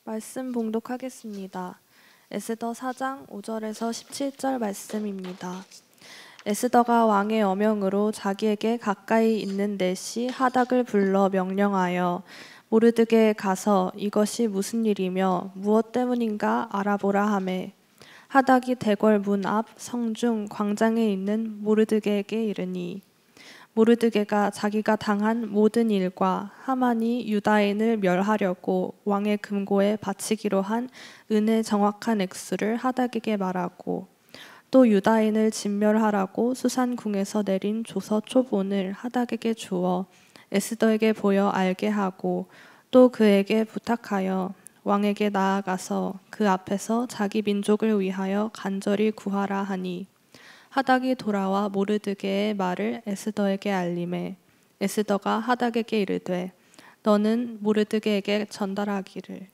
말씀 봉독하겠습니다. 에스더 4장 5절에서 17절 말씀입니다. 에스더가 왕의 어명으로 자기에게 가까이 있는 넷이 하닥을 불러 명령하여 모르드게에 가서 이것이 무슨 일이며 무엇 때문인가 알아보라 하매, 하닥이 대궐 문 앞 성중 광장에 있는 모르드게에게 이르니, 모르드게가 자기가 당한 모든 일과 하만이 유다인을 멸하려고 왕의 금고에 바치기로 한 은의 정확한 액수를 하닥에게 말하고, 또 유다인을 진멸하라고 수산궁에서 내린 조서 초본을 하닥에게 주어 에스더에게 보여 알게 하고, 또 그에게 부탁하여 왕에게 나아가서 그 앞에서 자기 민족을 위하여 간절히 구하라 하니, 하닥이 돌아와 모르드게의 말을 에스더에게 알림해 에스더가 하닥에게 이르되, 너는 모르드게에게 전하기를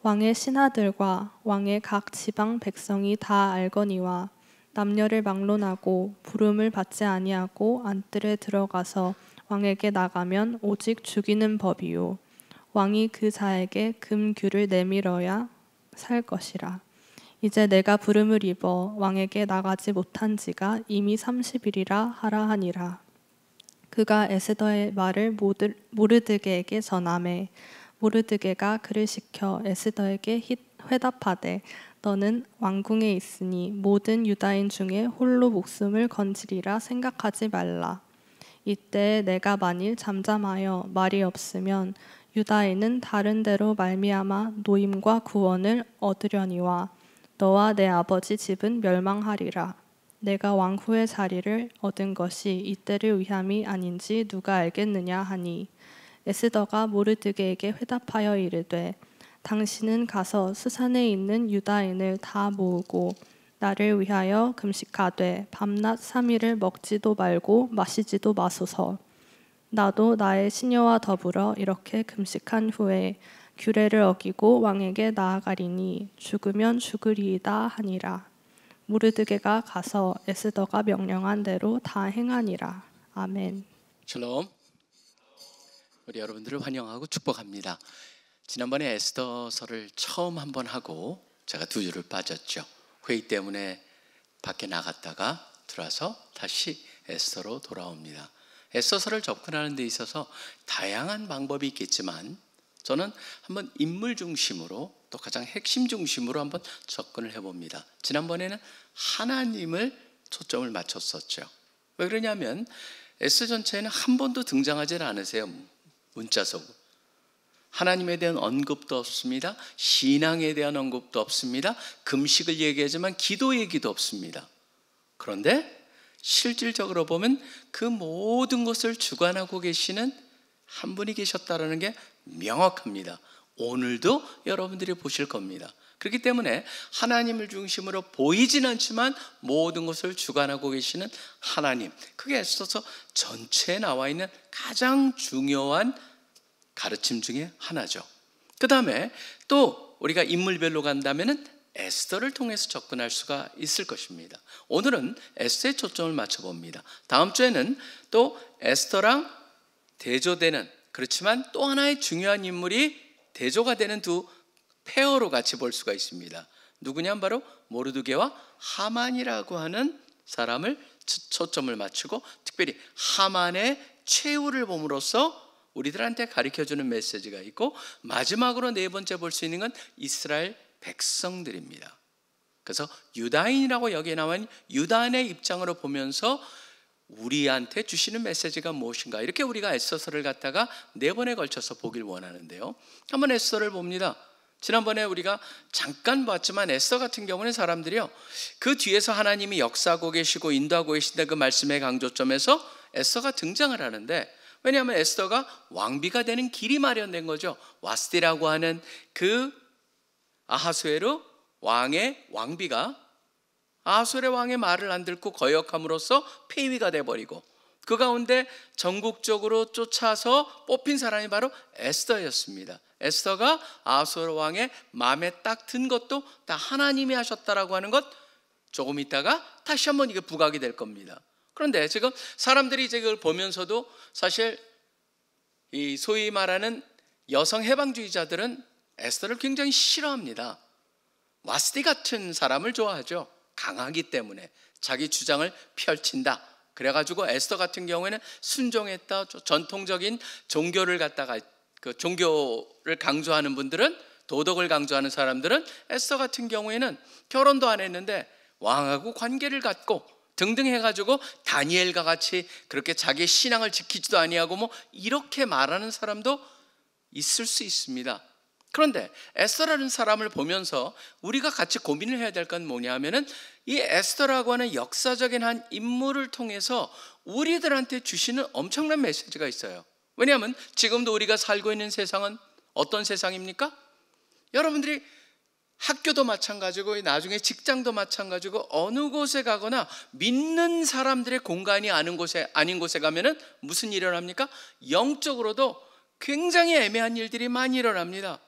왕의 신하들과 왕의 각 지방 백성이 다 알거니와 남녀를 막론하고 부름을 받지 아니하고 안뜰에 들어가서 왕에게 나가면 오직 죽이는 법이요 왕이 그 자에게 금규를 내밀어야 살 것이라. 이제 내가 부름을 입어 왕에게 나가지 못한 지가 이미 30일이라 하라 하니라. 그가 에스더의 말을 모르드게에게 전하매, 모르드게가 그를 시켜 에스더에게 회답하되, 너는 왕궁에 있으니 모든 유다인 중에 홀로 목숨을 건지리라 생각하지 말라. 이때 내가 만일 잠잠하여 말이 없으면 유다인은 다른 데로 말미암아 노임과 구원을 얻으려니와 너와 내 아버지 집은 멸망하리라. 내가 왕후의 자리를 얻은 것이 이때를 위함이 아닌지 누가 알겠느냐 하니, 에스더가 모르드게에게 회답하여 이르되, 당신은 가서 수산에 있는 유다인을 다 모으고 나를 위하여 금식하되 밤낮 3일을 먹지도 말고 마시지도 마소서. 나도 나의 시녀와 더불어 이렇게 금식한 후에 규례를 어기고 왕에게 나아가리니 죽으면 죽으리이다 하니라. 모르드게가 가서 에스더가 명령한 대로 다 행하니라. 아멘. 샬롬. 우리 여러분들을 환영하고 축복합니다. 지난번에 에스더서를 처음 한번 하고 제가 2주를 빠졌죠. 회의 때문에 밖에 나갔다가 들어와서 다시 에스더로 돌아옵니다. 에스더서를 접근하는 데 있어서 다양한 방법이 있겠지만 저는 한번 인물 중심으로 또 가장 핵심 중심으로 한번 접근을 해봅니다. 지난번에는 하나님을 초점을 맞췄었죠. 왜 그러냐면 에스더 전체에는 한 번도 등장하지 않으세요. 문자 속으로. 하나님에 대한 언급도 없습니다. 신앙에 대한 언급도 없습니다. 금식을 얘기하지만 기도 얘기도 없습니다. 그런데 실질적으로 보면 그 모든 것을 주관하고 계시는 한 분이 계셨다는 게 명확합니다. 오늘도 여러분들이 보실 겁니다. 그렇기 때문에 하나님을 중심으로 보이진 않지만 모든 것을 주관하고 계시는 하나님, 그게 에스더서 전체에 나와 있는 가장 중요한 가르침 중에 하나죠. 그 다음에 또 우리가 인물별로 간다면 에스더를 통해서 접근할 수가 있을 것입니다. 오늘은 에스더에 초점을 맞춰봅니다. 다음 주에는 또 에스더랑 대조되는, 그렇지만 또 하나의 중요한 인물이 대조가 되는 두 페어로 같이 볼 수가 있습니다. 누구냐면 바로 모르드게와 하만이라고 하는 사람을 초점을 맞추고 특별히 하만의 최후를 봄으로써 우리들한테 가르쳐주는 메시지가 있고, 마지막으로 네 번째 볼 수 있는 건 이스라엘 백성들입니다. 그래서 유다인이라고 여기에 나온 유다인의 입장으로 보면서 우리한테 주시는 메시지가 무엇인가, 이렇게 우리가 에스더서를 갖다가 4번에 걸쳐서 보길 원하는데요. 한번 에스더를 봅니다. 지난번에 우리가 잠깐 봤지만 에스더 같은 경우는 사람들이요, 그 뒤에서 하나님이 역사하고 계시고 인도하고 계신다, 그 말씀의 강조점에서 에스더가 등장을 하는데, 왜냐하면 에스더가 왕비가 되는 길이 마련된 거죠. 와스디라고 하는 그 아하수에르 왕의 왕비가 아하수에르 왕의 말을 안 듣고 거역함으로써 폐위가 돼버리고, 그 가운데 전국적으로 쫓아서 뽑힌 사람이 바로 에스더였습니다. 에스더가 아하수에르 왕의 마음에 딱 든 것도 다 하나님이 하셨다라고 하는 것, 조금 있다가 다시 한번 이게 부각이 될 겁니다. 그런데 지금 사람들이 이제 그걸 보면서도 사실 이 소위 말하는 여성 해방주의자들은 에스더를 굉장히 싫어합니다. 와스티 같은 사람을 좋아하죠. 강하기 때문에 자기 주장을 펼친다. 그래가지고 에스더 같은 경우에는 순종했다. 전통적인 종교를 갖다가 그 종교를 강조하는 분들은, 도덕을 강조하는 사람들은 에스더 같은 경우에는 결혼도 안 했는데 왕하고 관계를 갖고 등등 해가지고 다니엘과 같이 그렇게 자기의 신앙을 지키지도 아니하고 뭐 이렇게 말하는 사람도 있을 수 있습니다. 그런데 에스더라는 사람을 보면서 우리가 같이 고민을 해야 될 건 뭐냐 하면은, 이 에스더라고 하는 역사적인 한 인물을 통해서 우리들한테 주시는 엄청난 메시지가 있어요. 왜냐하면 지금도 우리가 살고 있는 세상은 어떤 세상입니까? 여러분들이 학교도 마찬가지고 나중에 직장도 마찬가지고 어느 곳에 가거나 믿는 사람들의 공간이 아닌 곳에 가면은 무슨 일이 일어납니까? 영적으로도 굉장히 애매한 일들이 많이 일어납니다.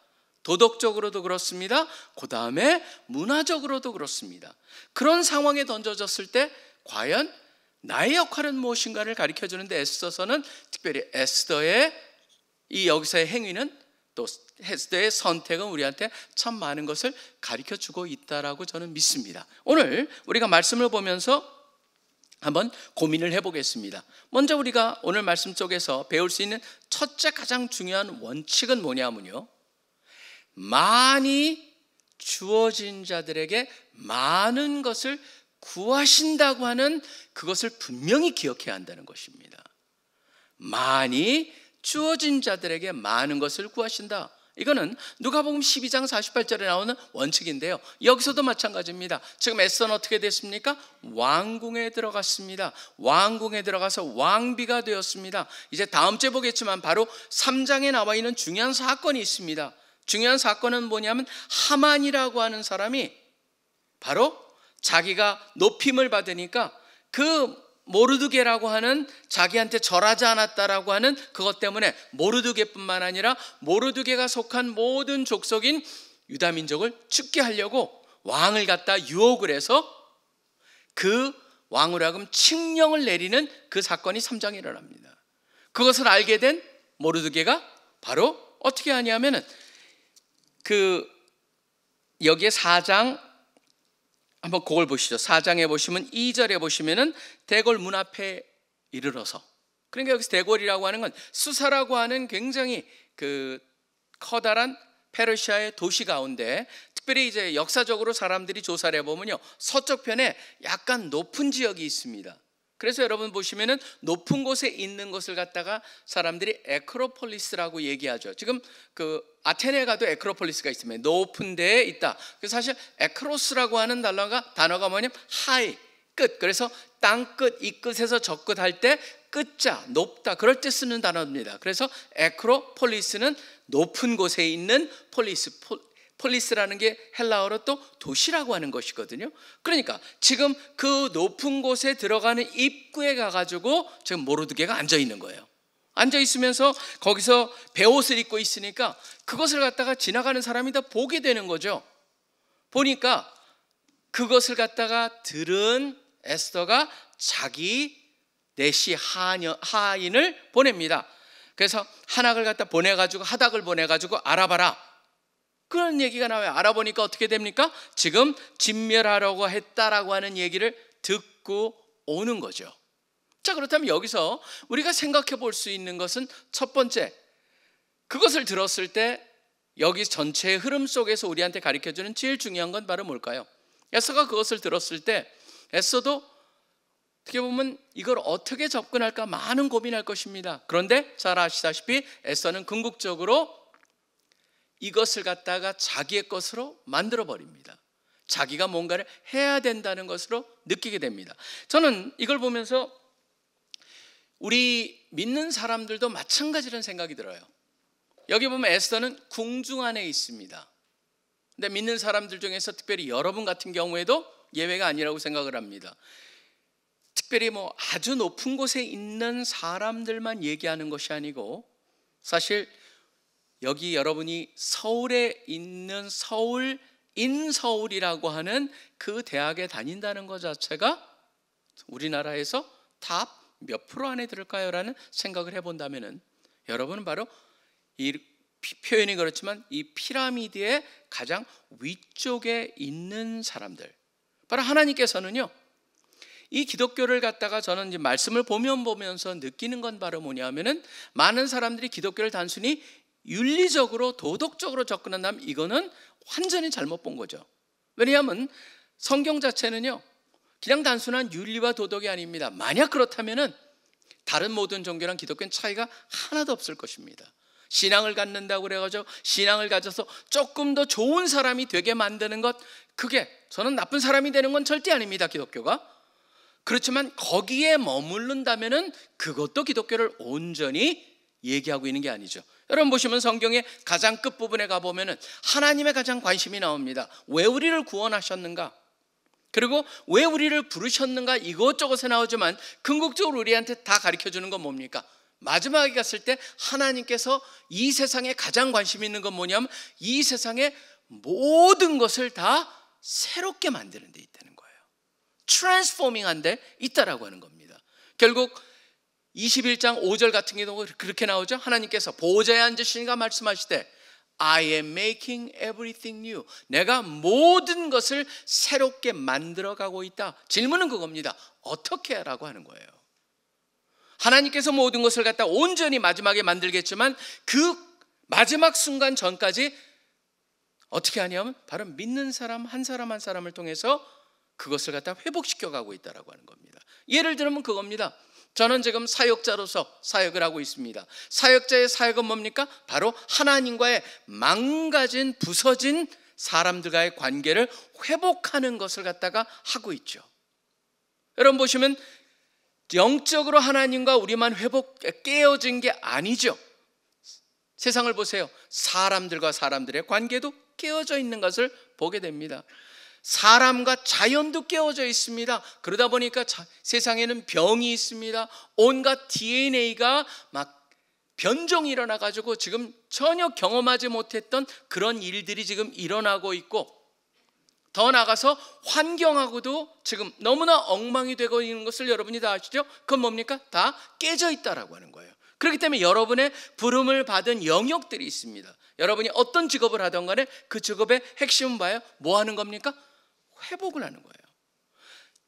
도덕적으로도 그렇습니다. 그 다음에 문화적으로도 그렇습니다. 그런 상황에 던져졌을 때 과연 나의 역할은 무엇인가를 가르쳐주는데, 에스더서는 특별히 에스더의 이 여기서의 행위는, 또 에스더의 선택은 우리한테 참 많은 것을 가르쳐주고 있다라고 저는 믿습니다. 오늘 우리가 말씀을 보면서 한번 고민을 해보겠습니다. 먼저 우리가 오늘 말씀 속에서 배울 수 있는 첫째 가장 중요한 원칙은 뭐냐면요, 많이 주어진 자들에게 많은 것을 구하신다고 하는 그것을 분명히 기억해야 한다는 것입니다. 많이 주어진 자들에게 많은 것을 구하신다. 이거는 누가복음 12장 48절에 나오는 원칙인데요, 여기서도 마찬가지입니다. 지금 에스더는 어떻게 됐습니까? 왕궁에 들어갔습니다. 왕궁에 들어가서 왕비가 되었습니다. 이제 다음 주에 보겠지만 바로 3장에 나와 있는 중요한 사건이 있습니다. 중요한 사건은 뭐냐면, 하만이라고 하는 사람이 바로 자기가 높임을 받으니까 그 모르드게라고 하는, 자기한테 절하지 않았다라고 하는 그것 때문에 모르드게뿐만 아니라 모르드게가 속한 모든 족속인 유다 민족을 죽게 하려고 왕을 갖다 유혹을 해서 그 왕으로 하여금 칙령을 내리는 그 사건이 3장에 일어납니다. 그것을 알게 된 모르드게가 바로 어떻게 하냐면은, 여기에 4장 한번 그걸 보시죠. 4장에 보시면 2절에 보시면은 대궐 문 앞에 이르러서, 그러니까 여기서 대궐이라고 하는 건 수사라고 하는 굉장히 그 커다란 페르시아의 도시 가운데, 특별히 이제 역사적으로 사람들이 조사를 해보면요, 서쪽 편에 약간 높은 지역이 있습니다. 그래서 여러분 보시면은 높은 곳에 있는 것을 갖다가 사람들이 에크로폴리스라고 얘기하죠. 지금 그 아테네에 가도 에크로폴리스가 있습니다. 높은 데에 있다. 그래서 사실 에크로스라고 하는 단어가 뭐냐면 하이, 끝. 그래서 땅 끝, 이 끝에서 저 끝 할 때 끝자, 높다, 그럴 때 쓰는 단어입니다. 그래서 에크로폴리스는 높은 곳에 있는 폴리스라는 게 헬라어로 또 도시라고 하는 것이거든요. 그러니까 지금 그 높은 곳에 들어가는 입구에 가가지고 지금 모르드게가 앉아 있는 거예요. 앉아 있으면서 거기서 베옷을 입고 있으니까 그것을 갖다가 지나가는 사람이 다 보게 되는 거죠. 보니까 그것을 갖다가 들은 에스더가 자기 내시 하인을 보냅니다. 그래서 한학을 갖다 보내가지고, 하닥을 보내가지고 알아봐라, 그런 얘기가 나와요. 알아보니까 어떻게 됩니까? 지금 진멸하려고 했다라고 하는 얘기를 듣고 오는 거죠. 자, 그렇다면 여기서 우리가 생각해 볼 수 있는 것은, 첫 번째, 그것을 들었을 때 여기 전체의 흐름 속에서 우리한테 가르쳐주는 제일 중요한 건 바로 뭘까요? 에스더가 그것을 들었을 때 에스더도 어떻게 보면 이걸 어떻게 접근할까 많은 고민할 것입니다. 그런데 잘 아시다시피 에스더는 궁극적으로 이것을 갖다가 자기의 것으로 만들어 버립니다. 자기가 뭔가를 해야 된다는 것으로 느끼게 됩니다. 저는 이걸 보면서 우리 믿는 사람들도 마찬가지라는 생각이 들어요. 여기 보면 에스더는 궁중 안에 있습니다. 근데 믿는 사람들 중에서 특별히 여러분 같은 경우에도 예외가 아니라고 생각을 합니다. 특별히 뭐 아주 높은 곳에 있는 사람들만 얘기하는 것이 아니고, 사실 여기 여러분이 서울에 있는 인서울이라고 하는 그 대학에 다닌다는 것 자체가 우리나라에서 탑 몇 프로 안에 들을까요? 라는 생각을 해본다면은, 여러분은 바로 이 표현이 그렇지만 이 피라미드의 가장 위쪽에 있는 사람들, 바로 하나님께서는요, 이 기독교를 갖다가 저는 이제 말씀을 보면서 느끼는 건 바로 뭐냐면은, 많은 사람들이 기독교를 단순히 윤리적으로 도덕적으로 접근한다면 이거는 완전히 잘못 본 거죠. 왜냐하면 성경 자체는요, 그냥 단순한 윤리와 도덕이 아닙니다. 만약 그렇다면은 다른 모든 종교랑 기독교는 차이가 하나도 없을 것입니다. 신앙을 갖는다고 그래가지고 신앙을 가져서 조금 더 좋은 사람이 되게 만드는 것, 그게 저는 나쁜 사람이 되는 건 절대 아닙니다, 기독교가. 그렇지만 거기에 머무른다면은 그것도 기독교를 온전히 얘기하고 있는 게 아니죠. 여러분 보시면 성경의 가장 끝부분에 가보면은 하나님의 가장 관심이 나옵니다. 왜 우리를 구원하셨는가? 그리고 왜 우리를 부르셨는가? 이것저것에 나오지만 궁극적으로 우리한테 다 가르쳐주는 건 뭡니까? 마지막에 갔을 때 하나님께서 이 세상에 가장 관심 있는 건 뭐냐면 이 세상의 모든 것을 다 새롭게 만드는 데 있다는 거예요. 트랜스포밍한 데 있다라고 하는 겁니다. 결국 21장 5절 같은 경우 그렇게 나오죠. 하나님께서 보좌에 앉으시니가 말씀하시되 I am making everything new. 내가 모든 것을 새롭게 만들어가고 있다. 질문은 그겁니다. 어떻게 라고 하는 거예요. 하나님께서 모든 것을 갖다 온전히 마지막에 만들겠지만 그 마지막 순간 전까지 어떻게 하냐면 바로 믿는 사람 한 사람 한 사람을 통해서 그것을 갖다 회복시켜 가고 있다라고 하는 겁니다. 예를 들면 그겁니다. 저는 지금 사역자로서 사역을 하고 있습니다. 사역자의 사역은 뭡니까? 바로 하나님과의 망가진 부서진 사람들과의 관계를 회복하는 것을 갖다가 하고 있죠. 여러분 보시면 영적으로 하나님과 우리만 깨어진 게 아니죠. 세상을 보세요. 사람들과 사람들의 관계도 깨어져 있는 것을 보게 됩니다. 사람과 자연도 깨어져 있습니다. 그러다 보니까 세상에는 병이 있습니다. 온갖 DNA가 막 변종이 일어나 가지고 지금 전혀 경험하지 못했던 그런 일들이 지금 일어나고 있고, 더 나아가서 환경하고도 지금 너무나 엉망이 되고 있는 것을 여러분이 다 아시죠? 그건 뭡니까? 다 깨져 있다라고 하는 거예요. 그렇기 때문에 여러분의 부름을 받은 영역들이 있습니다. 여러분이 어떤 직업을 하던 간에 그 직업의 핵심은 뭐예요? 뭐 하는 겁니까? 회복을 하는 거예요.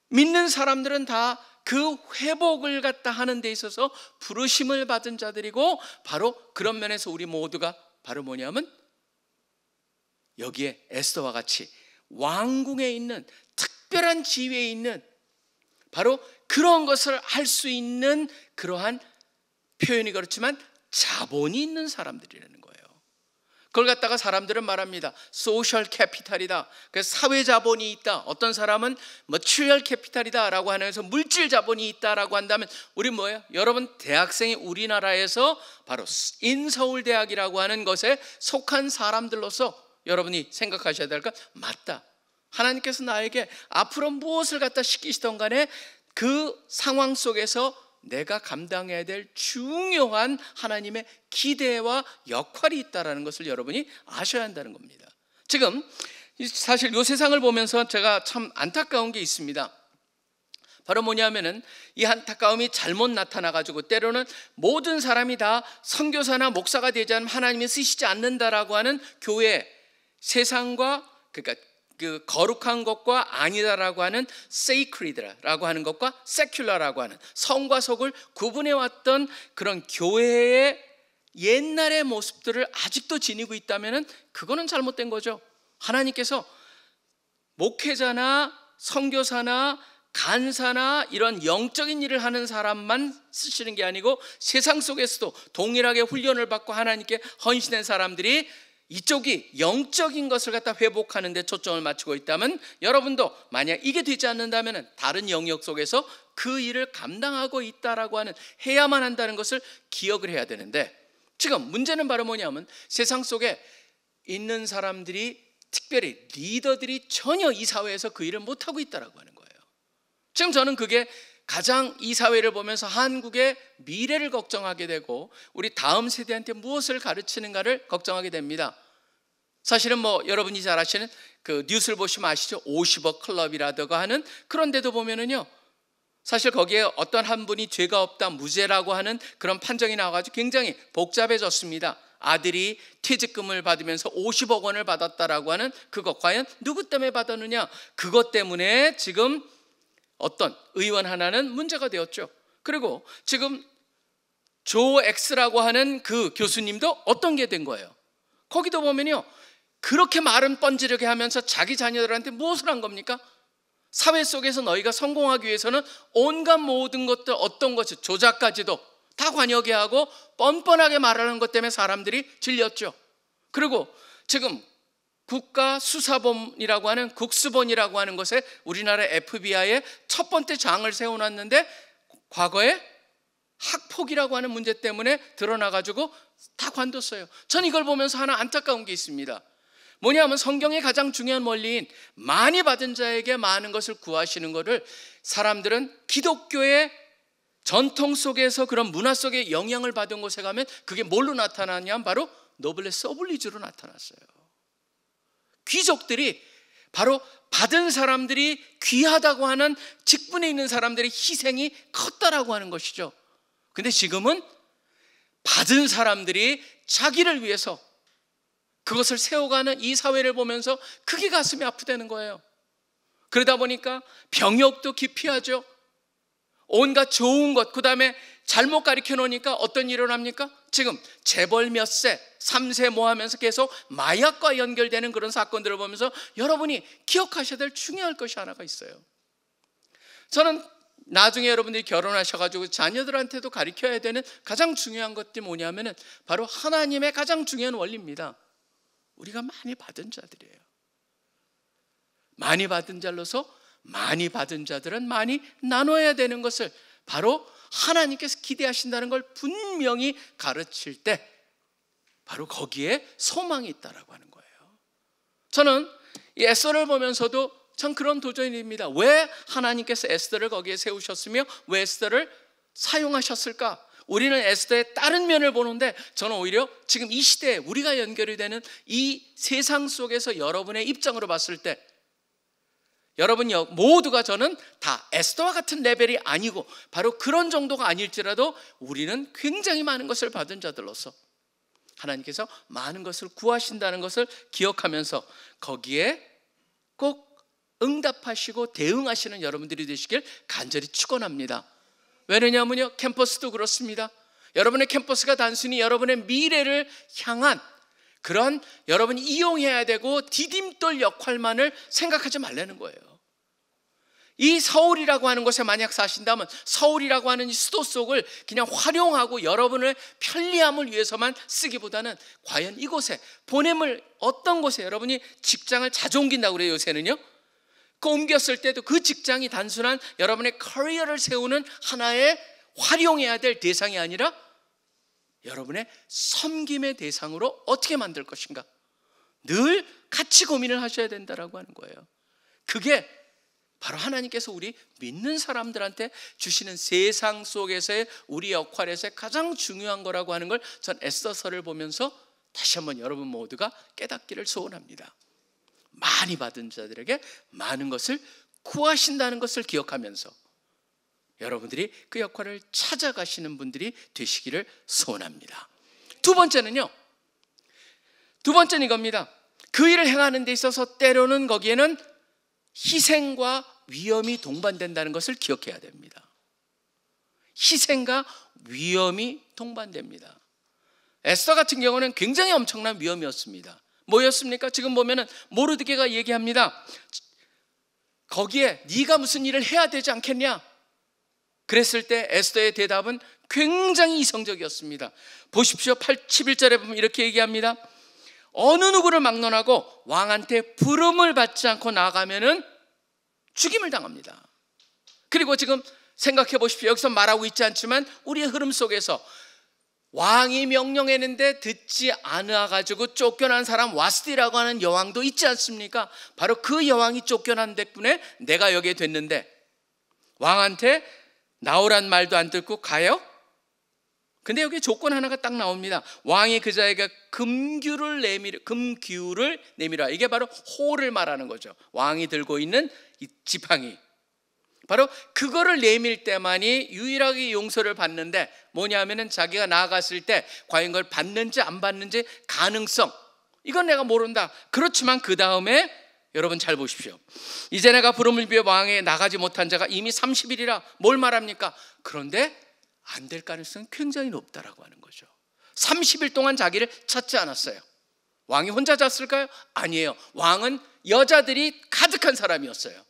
믿는 사람들은 다 그 회복을 갖다 하는 데 있어서 부르심을 받은 자들이고, 바로 그런 면에서 우리 모두가 바로 뭐냐면 여기에 에스더와 같이 왕궁에 있는 특별한 지위에 있는 바로 그런 것을 할 수 있는 그러한 표현이 그렇지만 자본이 있는 사람들이라는 거예요. 그걸 갖다가 사람들은 말합니다. 소셜 캐피탈이다. 그래서 사회 자본이 있다. 어떤 사람은 머티리얼 캐피탈이다 라고 하면서 물질 자본이 있다라고 한다면 우리 뭐예요? 여러분 대학생이 우리나라에서 바로 인서울대학이라고 하는 것에 속한 사람들로서 여러분이 생각하셔야 될 것, 맞다. 하나님께서 나에게 앞으로 무엇을 갖다 시키시던 간에 그 상황 속에서 내가 감당해야 될 중요한 하나님의 기대와 역할이 있다는 것을 여러분이 아셔야 한다는 겁니다. 지금 사실 이 세상을 보면서 제가 참 안타까운 게 있습니다. 바로 뭐냐면은 이 안타까움이 잘못 나타나가지고 때로는 모든 사람이 다 선교사나 목사가 되지 않으면 하나님이 쓰시지 않는다라고 하는 교회, 세상과 그러니까 그 거룩한 것과 아니다라고 하는 sacred라고 하는 것과 secular라고 하는 성과 속을 구분해 왔던 그런 교회의 옛날의 모습들을 아직도 지니고 있다면은 그거는 잘못된 거죠. 하나님께서 목회자나 선교사나 간사나 이런 영적인 일을 하는 사람만 쓰시는 게 아니고 세상 속에서도 동일하게 훈련을 받고 하나님께 헌신된 사람들이 이쪽이 영적인 것을 갖다 회복하는 데 초점을 맞추고 있다면 여러분도 만약 이게 되지 않는다면 다른 영역 속에서 그 일을 감당하고 있다라고 하는, 해야만 한다는 것을 기억을 해야 되는데, 지금 문제는 바로 뭐냐면 세상 속에 있는 사람들이, 특별히 리더들이 전혀 이 사회에서 그 일을 못하고 있다라고 하는 거예요. 지금 저는 그게 가장 이 사회를 보면서 한국의 미래를 걱정하게 되고 우리 다음 세대한테 무엇을 가르치는가를 걱정하게 됩니다. 사실은 뭐 여러분이 잘 아시는 그 뉴스를 보시면 아시죠? 50억 클럽이라든가 하는 그런 데도 보면은요, 사실 거기에 어떤 한 분이 죄가 없다 무죄라고 하는 그런 판정이 나와가지고 굉장히 복잡해졌습니다. 아들이 퇴직금을 받으면서 50억 원을 받았다라고 하는 그것, 과연 누구 때문에 받았느냐? 그것 때문에 지금 어떤 의원 하나는 문제가 되었죠. 그리고 지금 조 X라고 하는 그 교수님도 어떤 게 된 거예요? 거기도 보면요, 그렇게 말은 뻔지르게 하면서 자기 자녀들한테 무엇을 한 겁니까? 사회 속에서 너희가 성공하기 위해서는 온갖 모든 것들, 어떤 것이 조작까지도 다 관여하게 하고 뻔뻔하게 말하는 것 때문에 사람들이 질렸죠. 그리고 지금 국가수사본이라고 하는 국수본이라고 하는 것에 우리나라 FBI의 첫 번째 장을 세워놨는데 과거에 학폭이라고 하는 문제 때문에 드러나가지고 다 관뒀어요. 전 이걸 보면서 하나 안타까운 게 있습니다. 뭐냐면 성경의 가장 중요한 원리인 많이 받은 자에게 많은 것을 구하시는 것을 사람들은 기독교의 전통 속에서, 그런 문화 속에 영향을 받은 곳에 가면 그게 뭘로 나타나냐면 바로 노블레스 오블리주로 나타났어요. 귀족들이 바로 받은 사람들이 귀하다고 하는 직분에 있는 사람들의 희생이 컸다라고 하는 것이죠. 근데 지금은 받은 사람들이 자기를 위해서 그것을 세워가는 이 사회를 보면서 그게 가슴이 아프다는 거예요. 그러다 보니까 병역도 기피하죠. 온갖 좋은 것, 그 다음에 잘못 가르쳐 놓으니까 어떤 일을 합니까? 지금 재벌 몇 세, 3세 뭐 하면서 계속 마약과 연결되는 그런 사건들을 보면서 여러분이 기억하셔야 될 중요한 것이 하나가 있어요. 저는 나중에 여러분들이 결혼하셔가지고 자녀들한테도 가르쳐야 되는 가장 중요한 것들이 뭐냐면은 바로 하나님의 가장 중요한 원리입니다. 우리가 많이 받은 자들이에요. 많이 받은 자로서 많이 받은 자들은 많이 나눠야 되는 것을 바로 하나님께서 기대하신다는 걸 분명히 가르칠 때 바로 거기에 소망이 있다라고 하는 거예요. 저는 이 에스더를 보면서도 참 그런 도전입니다. 왜 하나님께서 에스더를 거기에 세우셨으며 왜 에스더를 사용하셨을까? 우리는 에스더의 다른 면을 보는데 저는 오히려 지금 이 시대에 우리가 연결이 되는 이 세상 속에서 여러분의 입장으로 봤을 때 여러분 모두가 저는 다 에스더와 같은 레벨이 아니고 바로 그런 정도가 아닐지라도 우리는 굉장히 많은 것을 받은 자들로서 하나님께서 많은 것을 구하신다는 것을 기억하면서 거기에 꼭 응답하시고 대응하시는 여러분들이 되시길 간절히 축원합니다. 왜냐하면요, 캠퍼스도 그렇습니다. 여러분의 캠퍼스가 단순히 여러분의 미래를 향한 그런 여러분이 이용해야 되고 디딤돌 역할만을 생각하지 말라는 거예요. 이 서울이라고 하는 곳에 만약 사신다면 서울이라고 하는 이 수도 속을 그냥 활용하고 여러분의 편리함을 위해서만 쓰기보다는 과연 이곳에 보냄을, 어떤 곳에 여러분이 직장을 자주 옮긴다고 그래요. 요새는요, 그 옮겼을 때도 그 직장이 단순한 여러분의 커리어를 세우는 하나의 활용해야 될 대상이 아니라 여러분의 섬김의 대상으로 어떻게 만들 것인가 늘 같이 고민을 하셔야 된다라고 하는 거예요. 그게 바로 하나님께서 우리 믿는 사람들한테 주시는 세상 속에서의 우리 역할에서 가장 중요한 거라고 하는 걸 전 에스더서를 보면서 다시 한번 여러분 모두가 깨닫기를 소원합니다. 많이 받은 자들에게 많은 것을 구하신다는 것을 기억하면서 여러분들이 그 역할을 찾아가시는 분들이 되시기를 소원합니다. 두 번째는 이겁니다. 그 일을 행하는 데 있어서 때로는 거기에는 희생과 위험이 동반된다는 것을 기억해야 됩니다. 희생과 위험이 동반됩니다. 에스더 같은 경우는 굉장히 엄청난 위험이었습니다. 뭐였습니까? 지금 보면은 모르드게가 얘기합니다. 거기에 네가 무슨 일을 해야 되지 않겠냐? 그랬을 때 에스더의 대답은 굉장히 이성적이었습니다. 보십시오. 11절에 보면 이렇게 얘기합니다. 어느 누구를 막론하고 왕한테 부름을 받지 않고 나가면은 죽임을 당합니다. 그리고 지금 생각해 보십시오. 여기서 말하고 있지 않지만 우리의 흐름 속에서 왕이 명령했는데 듣지 않아가지고 쫓겨난 사람 와스디라고 하는 여왕도 있지 않습니까? 바로 그 여왕이 쫓겨난 덕분에 내가 여기에 됐는데 왕한테 나오란 말도 안 듣고 가요? 근데 여기 조건 하나가 딱 나옵니다. 왕이 그 자에게 금규를 내밀어. 이게 바로 호를 말하는 거죠. 왕이 들고 있는 이 지팡이. 바로 그거를 내밀 때만이 유일하게 용서를 받는데, 뭐냐면은 자기가 나아갔을 때 과연 그걸 받는지 안 받는지 가능성, 이건 내가 모른다. 그렇지만 그 다음에 여러분 잘 보십시오. 이제 내가 부름을 비워 왕에 나가지 못한 자가 이미 30일이라 뭘 말합니까? 그런데 안 될 가능성이 굉장히 높다라고 하는 거죠. 30일 동안 자기를 찾지 않았어요. 왕이 혼자 잤을까요? 아니에요. 왕은 여자들이 가득한 사람이었어요.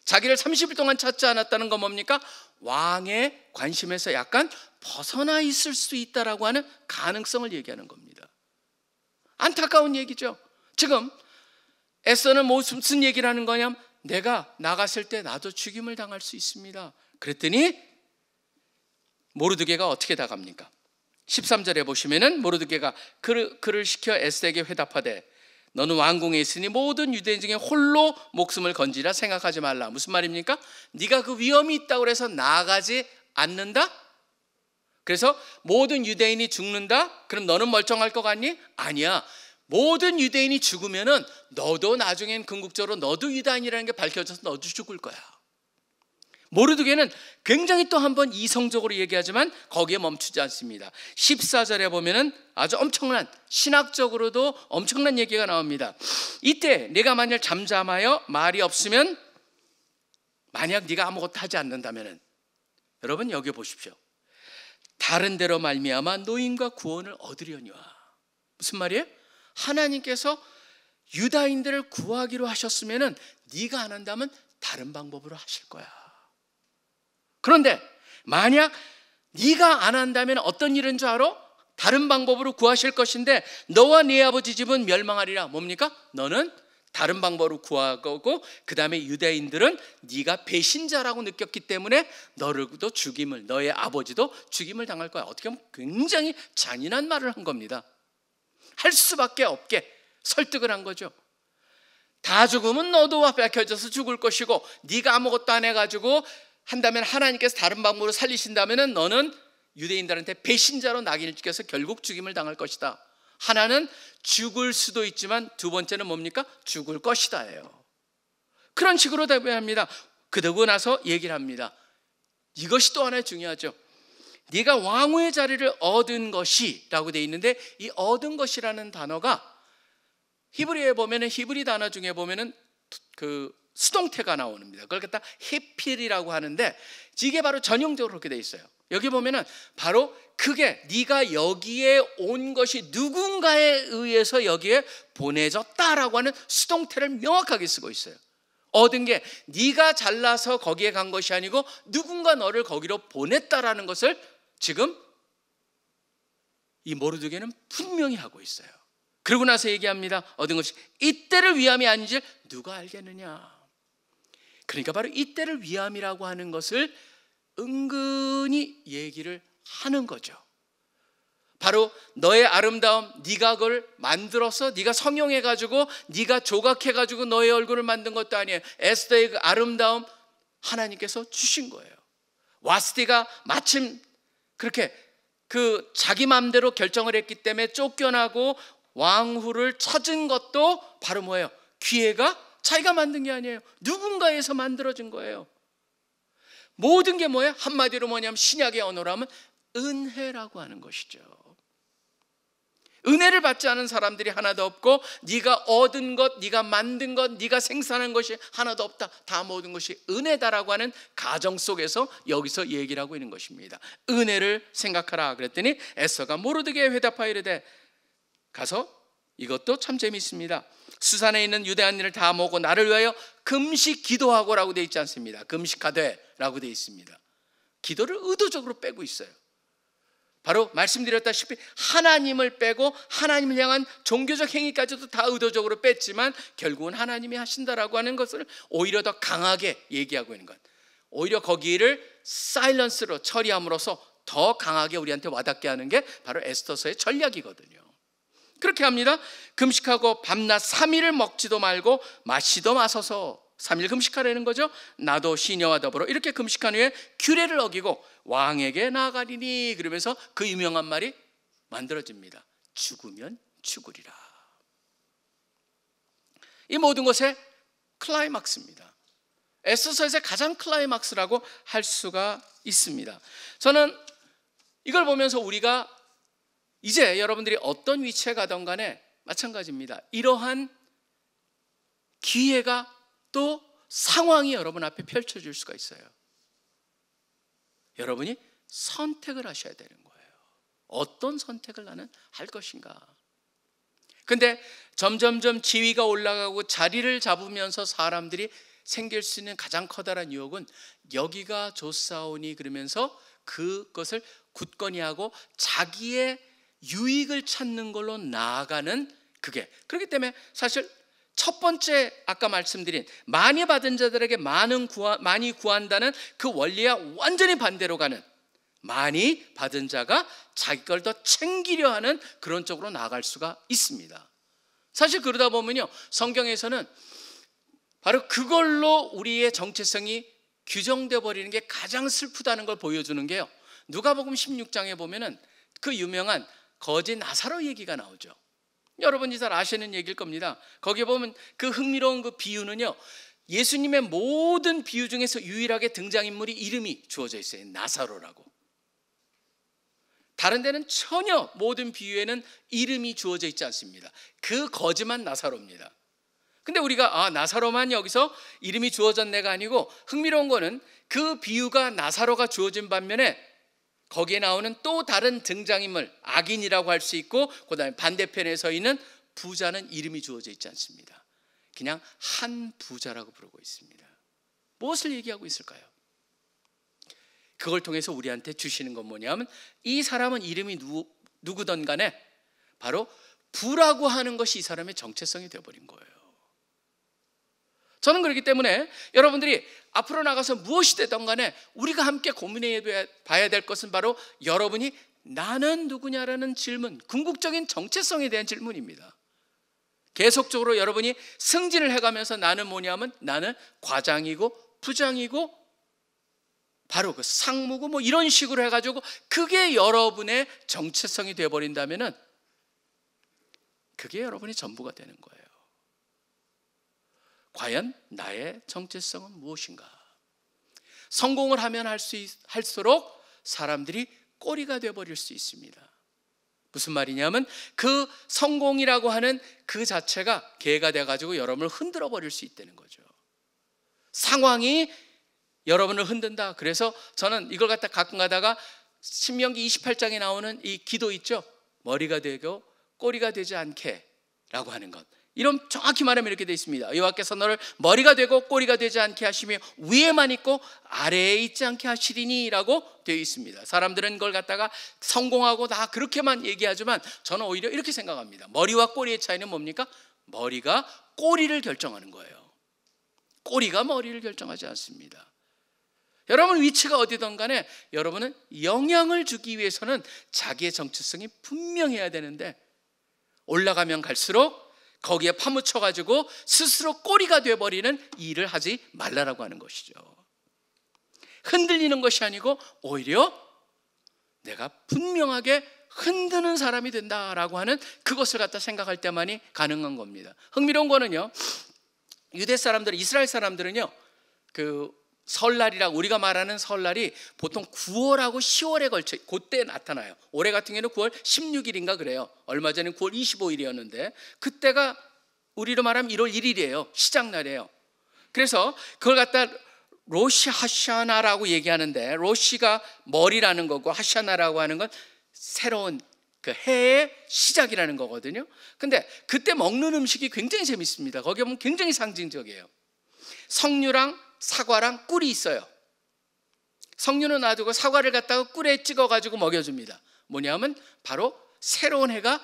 자기를 30일 동안 찾지 않았다는 건 뭡니까? 왕의 관심에서 약간 벗어나 있을 수 있다라고 하는 가능성을 얘기하는 겁니다. 안타까운 얘기죠. 지금 에스더는 무슨 얘기를 하는 거냐면, 내가 나갔을 때 나도 죽임을 당할 수 있습니다. 그랬더니 모르드게가 어떻게 나갑니까? 13절에 보시면은 모르드게가 그를 시켜 에스더에게 회답하되, 너는 왕궁에 있으니 모든 유대인 중에 홀로 목숨을 건지라 생각하지 말라. 무슨 말입니까? 네가 그 위험이 있다고 해서 나가지 않는다? 그래서 모든 유대인이 죽는다? 그럼 너는 멀쩡할 것 같니? 아니야. 모든 유대인이 죽으면은 너도 나중엔 궁극적으로 너도 유다인이라는 게 밝혀져서 너도 죽을 거야. 모르드게는 굉장히 또 한 번 이성적으로 얘기하지만 거기에 멈추지 않습니다. 14절에 보면은 아주 엄청난, 신학적으로도 엄청난 얘기가 나옵니다. 이때 네가 만약 잠잠하여 말이 없으면, 만약 네가 아무것도 하지 않는다면은, 여러분 여기 보십시오. 다른 데로 말미암아 노임과 구원을 얻으려니와. 무슨 말이에요? 하나님께서 유다인들을 구하기로 하셨으면은 네가 안 한다면 다른 방법으로 하실 거야. 그런데 만약 네가 안 한다면 어떤 일인 줄 알아? 다른 방법으로 구하실 것인데 너와 네 아버지 집은 멸망하리라. 뭡니까? 너는 다른 방법으로 구하고, 그 다음에 유대인들은 네가 배신자라고 느꼈기 때문에 너를도 죽임을, 너의 아버지도 죽임을 당할 거야. 어떻게 보면 굉장히 잔인한 말을 한 겁니다. 할 수밖에 없게 설득을 한 거죠. 다 죽으면 너도 밝혀져서 죽을 것이고, 네가 아무것도 안 해가지고 한다면 하나님께서 다른 방법으로 살리신다면 너는 유대인들한테 배신자로 낙인을 찍혀서 결국 죽임을 당할 것이다. 하나는 죽을 수도 있지만 두 번째는 뭡니까? 죽을 것이다예요. 그런 식으로 대변합니다. 그러고 나서 얘기를 합니다. 이것이 또 하나 중요하죠. 네가 왕후의 자리를 얻은 것이라고 되어 있는데, 이 얻은 것이라는 단어가 히브리에 보면은, 히브리 단어 중에 보면은 그 수동태가 나옵니다. 그걸 갖다 헤필이라고 하는데, 이게 바로 전형적으로 그렇게 되어 있어요. 여기 보면은 바로 그게 네가 여기에 온 것이 누군가에 의해서 여기에 보내졌다라고 하는 수동태를 명확하게 쓰고 있어요. 얻은 게 네가 잘나서 거기에 간 것이 아니고 누군가 너를 거기로 보냈다라는 것을 지금 이 모르드게는 분명히 하고 있어요. 그러고 나서 얘기합니다. 얻은 것이 이때를 위함이 아닌지 누가 알겠느냐. 그러니까 바로 이때를 위함이라고 하는 것을 은근히 얘기를 하는 거죠. 바로 너의 아름다움, 네가 그걸 만들어서 네가 성형해가지고 네가 조각해가지고 너의 얼굴을 만든 것도 아니에요. 에스더의 그 아름다움 하나님께서 주신 거예요. 와스티가 마침 그렇게 그 자기 마음대로 결정을 했기 때문에 쫓겨나고 왕후를 찾은 것도 바로 뭐예요? 기회가 자기가 만든 게 아니에요. 누군가에서 만들어진 거예요. 모든 게 뭐예요? 한마디로 뭐냐면 신약의 언어로 하면 은혜라고 하는 것이죠. 은혜를 받지 않은 사람들이 하나도 없고, 네가 얻은 것, 네가 만든 것, 네가 생산한 것이 하나도 없다. 다 모든 것이 은혜다라고 하는 가정 속에서 여기서 얘기를 하고 있는 것입니다. 은혜를 생각하라 그랬더니 에스더가 모르드게에 회답하여 이르되, 가서 이것도 참 재미있습니다. 수산에 있는 유대인들을 다 모으고 나를 위하여 금식 기도하고라고 되어 있지 않습니다. 금식하되라고 되어 있습니다. 기도를 의도적으로 빼고 있어요. 바로 말씀드렸다시피 하나님을 빼고 하나님을 향한 종교적 행위까지도 다 의도적으로 뺐지만 결국은 하나님이 하신다라고 하는 것을 오히려 더 강하게 얘기하고 있는 것, 오히려 거기를 사일런스로 처리함으로써 더 강하게 우리한테 와닿게 하는 게 바로 에스더서의 전략이거든요. 그렇게 합니다. 금식하고 밤낮 3일을 먹지도 말고 마시도 마셔서 3일 금식하라는 거죠. 나도 시녀와 더불어 이렇게 금식한 후에 규례를 어기고 왕에게 나아가리니, 그러면서 그 유명한 말이 만들어집니다. 죽으면 죽으리라. 이 모든 것의 클라이막스입니다. 에스더서에서의 가장 클라이막스라고 할 수가 있습니다. 저는 이걸 보면서 우리가 이제 여러분들이 어떤 위치에 가던 간에 마찬가지입니다. 이러한 기회가 또 상황이 여러분 앞에 펼쳐질 수가 있어요. 여러분이 선택을 하셔야 되는 거예요. 어떤 선택을 나는 할 것인가. 근데 점점점 지위가 올라가고 자리를 잡으면서 사람들이 생길 수 있는 가장 커다란 유혹은 여기가 좋사오니 그러면서 그것을 굳건히 하고 자기의 유익을 찾는 걸로 나아가는 그게. 그렇기 때문에 사실 첫 번째 아까 말씀드린 많이 받은 자들에게 많이 구한다는 그 원리와 완전히 반대로 가는, 많이 받은 자가 자기 걸 더 챙기려 하는 그런 쪽으로 나아갈 수가 있습니다. 사실 그러다 보면요, 성경에서는 바로 그걸로 우리의 정체성이 규정되어 버리는 게 가장 슬프다는 걸 보여주는 게요, 누가복음 16장에 보면은 그 유명한 거지 나사로 얘기가 나오죠. 여러분이 잘 아시는 얘기일 겁니다. 거기에 보면 그 흥미로운 그 비유는요, 예수님의 모든 비유 중에서 유일하게 등장인물이 이름이 주어져 있어요. 나사로라고. 다른 데는 전혀 모든 비유에는 이름이 주어져 있지 않습니다. 그 거지만 나사로입니다. 근데 우리가 나사로만 여기서 이름이 주어졌네가 아니고, 흥미로운 거는 그 비유가 나사로가 주어진 반면에 거기에 나오는 또 다른 등장인물, 악인이라고 할 수 있고, 그 다음에 반대편에 서 있는 부자는 이름이 주어져 있지 않습니다. 그냥 한 부자라고 부르고 있습니다. 무엇을 얘기하고 있을까요? 그걸 통해서 우리한테 주시는 건 뭐냐면, 이 사람은 이름이 누구든 간에 바로 부라고 하는 것이 이 사람의 정체성이 되어버린 거예요. 저는 그렇기 때문에 여러분들이 앞으로 나가서 무엇이 되든 간에 우리가 함께 고민해 봐야 될 것은 바로 여러분이 나는 누구냐라는 질문, 궁극적인 정체성에 대한 질문입니다. 계속적으로 여러분이 승진을 해가면서 나는 뭐냐면, 나는 과장이고 부장이고 바로 그 상무고 뭐 이런 식으로 해가지고 그게 여러분의 정체성이 되어버린다면은 그게 여러분의 전부가 되는 거예요. 과연 나의 정체성은 무엇인가? 성공을 하면 할수록 사람들이 꼬리가 되어버릴 수 있습니다. 무슨 말이냐면, 그 성공이라고 하는 그 자체가 개가 돼가지고 여러분을 흔들어 버릴 수 있다는 거죠. 상황이 여러분을 흔든다. 그래서 저는 이걸 갖다 가끔 가다가 신명기 28장에 나오는 이 기도 있죠. 머리가 되고 꼬리가 되지 않게 라고 하는 것, 이런 정확히 말하면 이렇게 되어 있습니다. 여호와께서 너를 머리가 되고 꼬리가 되지 않게 하시며 위에만 있고 아래에 있지 않게 하시리니 라고 되어 있습니다. 사람들은 그걸 갖다가 성공하고 다 그렇게만 얘기하지만 저는 오히려 이렇게 생각합니다. 머리와 꼬리의 차이는 뭡니까? 머리가 꼬리를 결정하는 거예요. 꼬리가 머리를 결정하지 않습니다. 여러분 위치가 어디든 간에 여러분은 영향을 주기 위해서는 자기의 정체성이 분명해야 되는데, 올라가면 갈수록 거기에 파묻혀가지고 스스로 꼬리가 되어버리는 일을 하지 말라라고 하는 것이죠. 흔들리는 것이 아니고 오히려 내가 분명하게 흔드는 사람이 된다라고 하는 그것을 갖다 생각할 때만이 가능한 겁니다. 흥미로운 거는요, 유대 사람들, 이스라엘 사람들은요, 그 설날이라고 우리가 말하는 설날이 보통 9월하고 10월에 걸쳐 그때 나타나요. 올해 같은 경우는 9월 16일인가 그래요. 얼마 전에 9월 25일이었는데 그때가 우리로 말하면 1월 1일이에요. 시작날이에요. 그래서 그걸 갖다 로시 하샤나라고 얘기하는데, 로시가 머리라는 거고 하샤나라고 하는 건 새로운 그 해의 시작이라는 거거든요. 근데 그때 먹는 음식이 굉장히 재밌습니다. 거기 보면 굉장히 상징적이에요. 석류랑 사과랑 꿀이 있어요. 석류는 놔두고 사과를 갖다가 꿀에 찍어가지고 먹여줍니다. 뭐냐면 바로 새로운 해가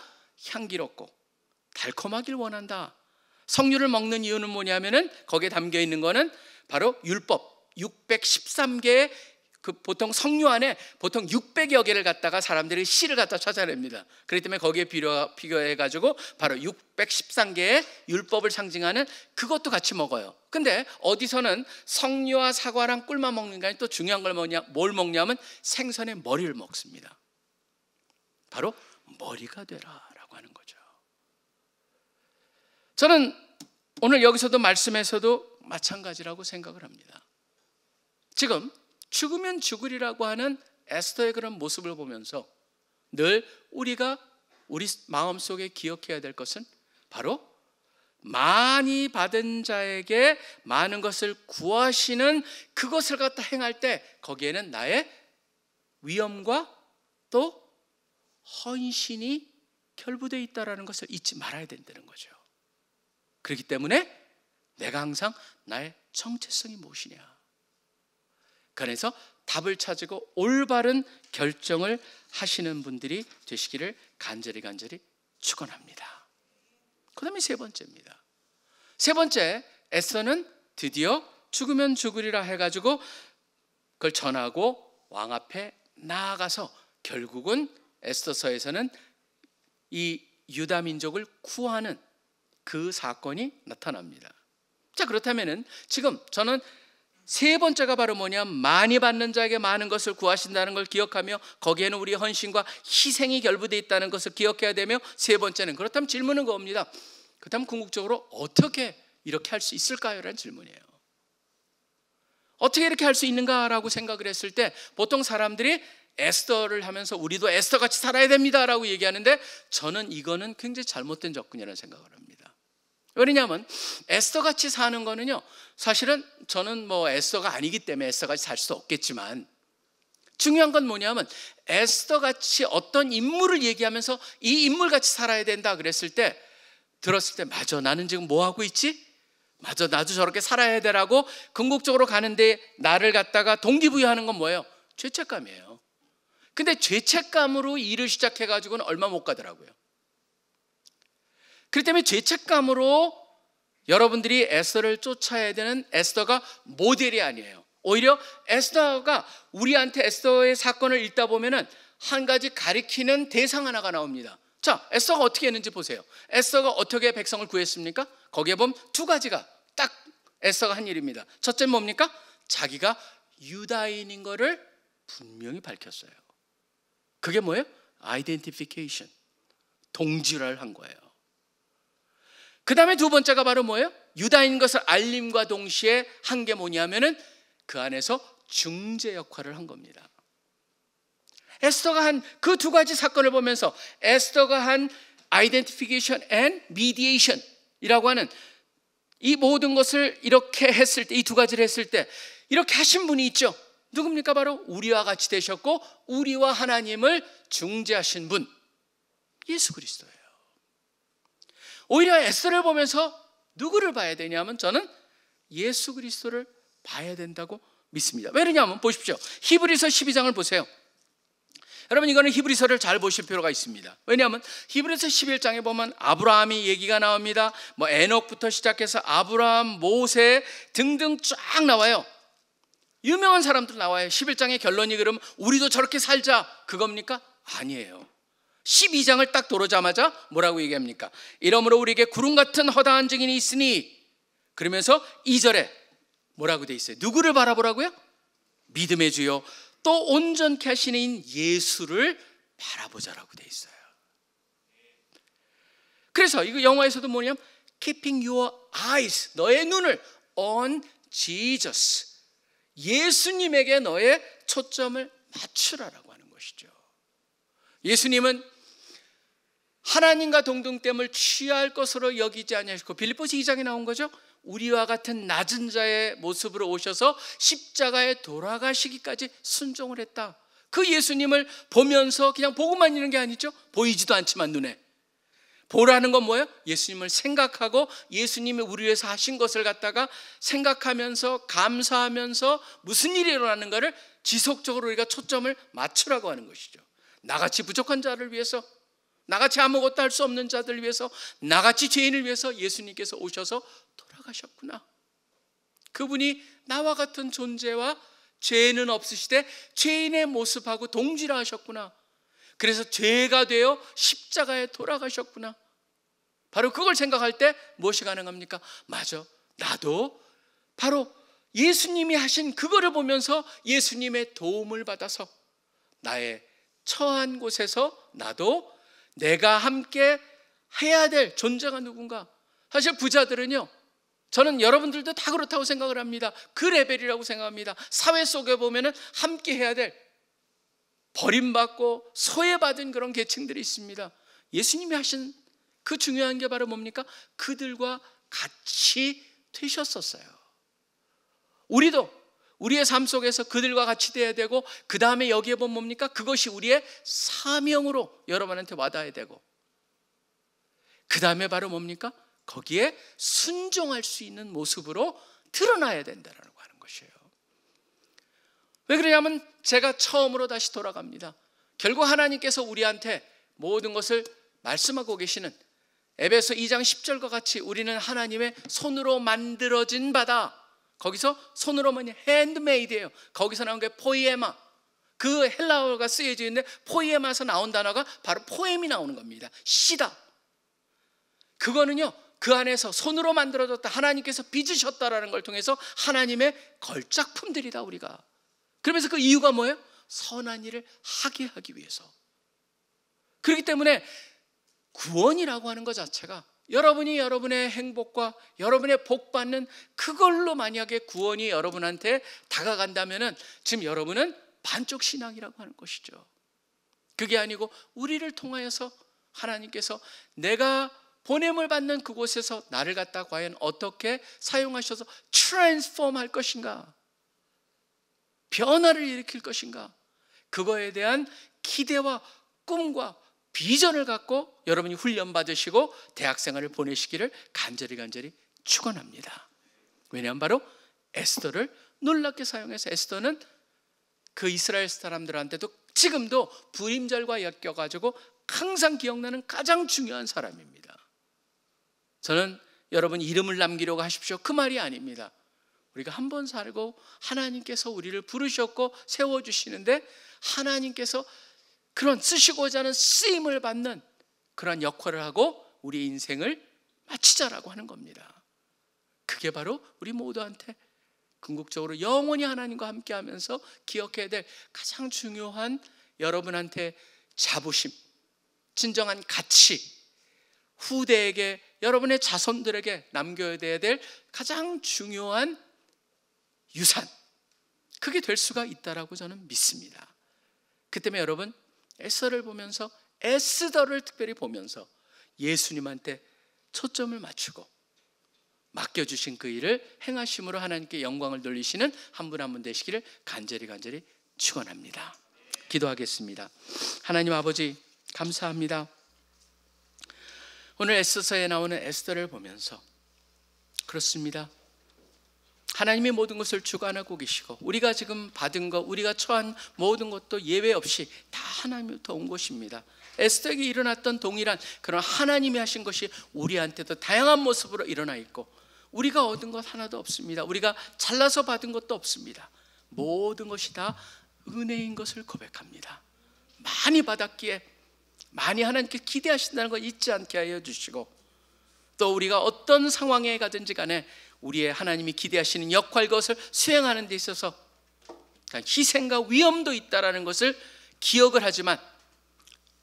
향기롭고 달콤하길 원한다. 석류를 먹는 이유는 뭐냐면은 거기에 담겨 있는 거는 바로 율법 613개의 그 보통 석류 안에 보통 600여 개를 갖다가 사람들이 씨를 갖다 찾아냅니다. 그렇기 때문에 거기에 비교해가지고 바로 613개의 율법을 상징하는 그것도 같이 먹어요. 근데 어디서는 석류와 사과랑 꿀만 먹는 게 아니라 또 중요한 걸 뭘 먹냐면 생선의 머리를 먹습니다. 바로 머리가 되라라고 하는 거죠. 저는 오늘 여기서도 말씀에서도 마찬가지라고 생각을 합니다. 지금 죽으면 죽으리라고 하는 에스더의 그런 모습을 보면서 늘 우리가 우리 마음속에 기억해야 될 것은 바로 많이 받은 자에게 많은 것을 구하시는 그것을 갖다 행할 때 거기에는 나의 위엄과 또 헌신이 결부되어 있다는 것을 잊지 말아야 된다는 거죠. 그렇기 때문에 내가 항상 나의 정체성이 무엇이냐, 그래서 답을 찾고 올바른 결정을 하시는 분들이 되시기를 간절히 축원합니다. 그 다음에 세 번째입니다. 세 번째, 에스더는 드디어 죽으면 죽으리라 해가지고 그걸 전하고 왕 앞에 나아가서 결국은 에스더서에서는 이 유다 민족을 구하는 그 사건이 나타납니다. 자, 그렇다면은 지금 저는 세 번째가 바로 뭐냐, 많이 받는 자에게 많은 것을 구하신다는 걸 기억하며 거기에는 우리의 헌신과 희생이 결부되어 있다는 것을 기억해야 되며, 세 번째는 그렇다면 질문은 그겁니다. 그렇다면 궁극적으로 어떻게 이렇게 할 수 있을까요? 라는 질문이에요. 어떻게 이렇게 할 수 있는가라고 생각을 했을 때 보통 사람들이 에스더를 하면서 우리도 에스더같이 살아야 됩니다라고 얘기하는데, 저는 이거는 굉장히 잘못된 접근이라는 생각을 합니다. 왜냐하면 에스더같이 사는 거는요, 사실은 저는 뭐 에스더가 아니기 때문에 에스더같이 살 수 없겠지만, 중요한 건 뭐냐면 에스더같이 어떤 인물을 얘기하면서 이 인물같이 살아야 된다 그랬을 때, 들었을 때 맞아, 나는 지금 뭐 하고 있지? 맞아, 나도 저렇게 살아야 되라고 궁극적으로 가는데 나를 갖다가 동기부여하는 건 뭐예요? 죄책감이에요. 근데 죄책감으로 일을 시작해가지고는 얼마 못 가더라고요. 그렇기 때문에 죄책감으로 여러분들이 에스더를 쫓아야 되는 에스더가 모델이 아니에요. 오히려 에스더가 우리한테 에스더의 사건을 읽다 보면은 한 가지 가리키는 대상 하나가 나옵니다. 자, 에스더가 어떻게 했는지 보세요. 에스더가 어떻게 백성을 구했습니까? 거기에 보면 두 가지가 딱 에스더가 한 일입니다. 첫째는 뭡니까? 자기가 유다인인 거를 분명히 밝혔어요. 그게 뭐예요? 아이덴티피케이션, 동질화를 한 거예요. 그 다음에 두 번째가 바로 뭐예요? 유다인 것을 알림과 동시에 한 게 뭐냐면은 그 안에서 중재 역할을 한 겁니다. 에스더가 한 그 두 가지 사건을 보면서 에스더가 한 아이덴티피케이션 앤 미디에이션 이라고 하는 이 모든 것을 이렇게 했을 때, 이 두 가지를 했을 때 이렇게 하신 분이 있죠. 누굽니까? 바로 우리와 같이 되셨고 우리와 하나님을 중재하신 분, 예수 그리스도예요. 오히려 에스더를 보면서 누구를 봐야 되냐면 저는 예수 그리스도를 봐야 된다고 믿습니다. 왜냐하면 보십시오. 히브리서 12장을 보세요. 여러분, 이거는 히브리서를 잘 보실 필요가 있습니다. 왜냐하면 히브리서 11장에 보면 아브라함이 얘기가 나옵니다. 뭐 에녹부터 시작해서 아브라함, 모세 등등 쫙 나와요. 유명한 사람들 나와요. 11장의 결론이 그러면 우리도 저렇게 살자 그겁니까? 아니에요. 12장을 딱 들어오자마자 뭐라고 얘기합니까? 이러므로 우리에게 구름 같은 허다한 증인이 있으니, 그러면서 2절에 뭐라고 돼 있어요? 누구를 바라보라고요? 믿음의 주요 또 온전케 하시는 이인 예수를 바라보자라고 돼 있어요. 그래서 이거 영어에서도 뭐냐면 keeping your eyes, 너의 눈을 on Jesus, 예수님에게 너의 초점을 맞추라라고 하는 것이죠. 예수님은 하나님과 동등됨을 취할 것으로 여기지 아니하시고, 빌립보서 2장에 나온 거죠. 우리와 같은 낮은 자의 모습으로 오셔서 십자가에 돌아가시기까지 순종을 했다. 그 예수님을 보면서 그냥 보고만 있는 게 아니죠. 보이지도 않지만 눈에 보라는 건 뭐예요? 예수님을 생각하고 예수님이 우리 위해서 하신 것을 갖다가 생각하면서 감사하면서 무슨 일이 일어나는가를 지속적으로 우리가 초점을 맞추라고 하는 것이죠. 나같이 부족한 자를 위해서, 나같이 아무것도 할 수 없는 자들을 위해서, 나같이 죄인을 위해서 예수님께서 오셔서 돌아가셨구나. 그분이 나와 같은 존재와 죄는 없으시되 죄인의 모습하고 동질하셨구나. 그래서 죄가 되어 십자가에 돌아가셨구나. 바로 그걸 생각할 때 무엇이 가능합니까? 맞아, 나도 바로 예수님이 하신 그거를 보면서 예수님의 도움을 받아서 나의 처한 곳에서 나도 내가 함께 해야 될 존재가 누군가. 사실 부자들은요, 저는 여러분들도 다 그렇다고 생각을 합니다. 그 레벨이라고 생각합니다. 사회 속에 보면은 함께 해야 될, 버림받고 소외받은 그런 계층들이 있습니다. 예수님이 하신 그 중요한 게 바로 뭡니까? 그들과 같이 되셨었어요. 우리도 우리의 삶 속에서 그들과 같이 돼야 되고, 그 다음에 여기에 보면 뭡니까? 그것이 우리의 사명으로 여러분한테 와닿아야 되고, 그 다음에 바로 뭡니까? 거기에 순종할 수 있는 모습으로 드러나야 된다라고 하는 것이에요. 왜 그러냐면 제가 처음으로 다시 돌아갑니다. 결국 하나님께서 우리한테 모든 것을 말씀하고 계시는 에베소 2장 10절과 같이 우리는 하나님의 손으로 만들어진 바다. 거기서 손으로 뭐냐? 핸드메이드예요. 거기서 나온 게 포이에마. 그 헬라어가 쓰여져 있는데 포이에마에서 나온 단어가 바로 포엠이 나오는 겁니다. 시다. 그거는요, 그 안에서 손으로 만들어졌다, 하나님께서 빚으셨다라는 걸 통해서 하나님의 걸작품들이다 우리가. 그러면서 그 이유가 뭐예요? 선한 일을 하게 하기 위해서. 그렇기 때문에 구원이라고 하는 것 자체가 여러분이 여러분의 행복과 여러분의 복 받는 그걸로 만약에 구원이 여러분한테 다가간다면은 지금 여러분은 반쪽 신앙이라고 하는 것이죠. 그게 아니고 우리를 통하여서 하나님께서 내가 보냄을 받는 그곳에서 나를 갖다 과연 어떻게 사용하셔서 트랜스폼 할 것인가, 변화를 일으킬 것인가, 그거에 대한 기대와 꿈과 비전을 갖고 여러분이 훈련 받으시고 대학생활을 보내시기를 간절히 축원합니다. 왜냐하면 바로 에스더를 놀랍게 사용해서, 에스더는 그 이스라엘 사람들한테도 지금도 부임절과 엮여가지고 항상 기억나는 가장 중요한 사람입니다. 저는 여러분 이름을 남기려고 하십시오, 그 말이 아닙니다. 우리가 한 번 살고 하나님께서 우리를 부르셨고 세워주시는데, 하나님께서 그런 쓰시고자 하는 쓰임을 받는 그런 역할을 하고 우리 인생을 마치자라고 하는 겁니다. 그게 바로 우리 모두한테 궁극적으로 영원히 하나님과 함께하면서 기억해야 될 가장 중요한 여러분한테 자부심, 진정한 가치, 후대에게, 여러분의 자손들에게 남겨야 될 가장 중요한 유산, 그게 될 수가 있다라고 저는 믿습니다. 그 때문에 여러분 에스더를 보면서, 에스더를 특별히 보면서 예수님한테 초점을 맞추고 맡겨주신 그 일을 행하심으로 하나님께 영광을 돌리시는 한 분 한 분 되시기를 간절히 축원합니다. 기도하겠습니다. 하나님 아버지 감사합니다. 오늘 에스더서에 나오는 에스더를 보면서 그렇습니다. 하나님이 모든 것을 주관하고 계시고 우리가 지금 받은 것, 우리가 처한 모든 것도 예외 없이 다 하나님부터 온 것입니다. 에스더에게 일어났던 동일한 그런 하나님이 하신 것이 우리한테도 다양한 모습으로 일어나 있고, 우리가 얻은 것 하나도 없습니다. 우리가 잘나서 받은 것도 없습니다. 모든 것이 다 은혜인 것을 고백합니다. 많이 받았기에 많이 하나님께 기대하신다는 걸 잊지 않게 하여 주시고, 또 우리가 어떤 상황에 가든지 간에 우리의 하나님이 기대하시는 역할, 것을 수행하는 데 있어서 희생과 위험도 있다는 것을 기억을 하지만,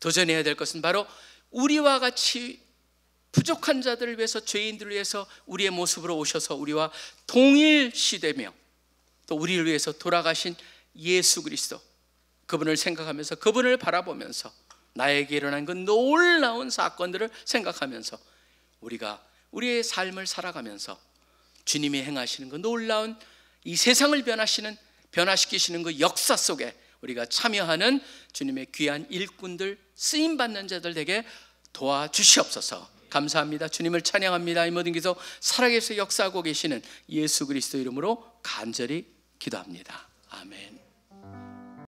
도전해야 될 것은 바로 우리와 같이 부족한 자들을 위해서, 죄인들을 위해서 우리의 모습으로 오셔서 우리와 동일시되며 또 우리를 위해서 돌아가신 예수 그리스도, 그분을 생각하면서, 그분을 바라보면서 나에게 일어난 그 놀라운 사건들을 생각하면서 우리가 우리의 삶을 살아가면서 주님이 행하시는 그 놀라운 이 세상을 변화시키시는 그 역사 속에 우리가 참여하는 주님의 귀한 일꾼들, 쓰임받는 자들 되게 도와주시옵소서. 감사합니다. 주님을 찬양합니다. 이 모든 기도 살아계셔 역사하고 계시는 예수 그리스도 이름으로 간절히 기도합니다. 아멘.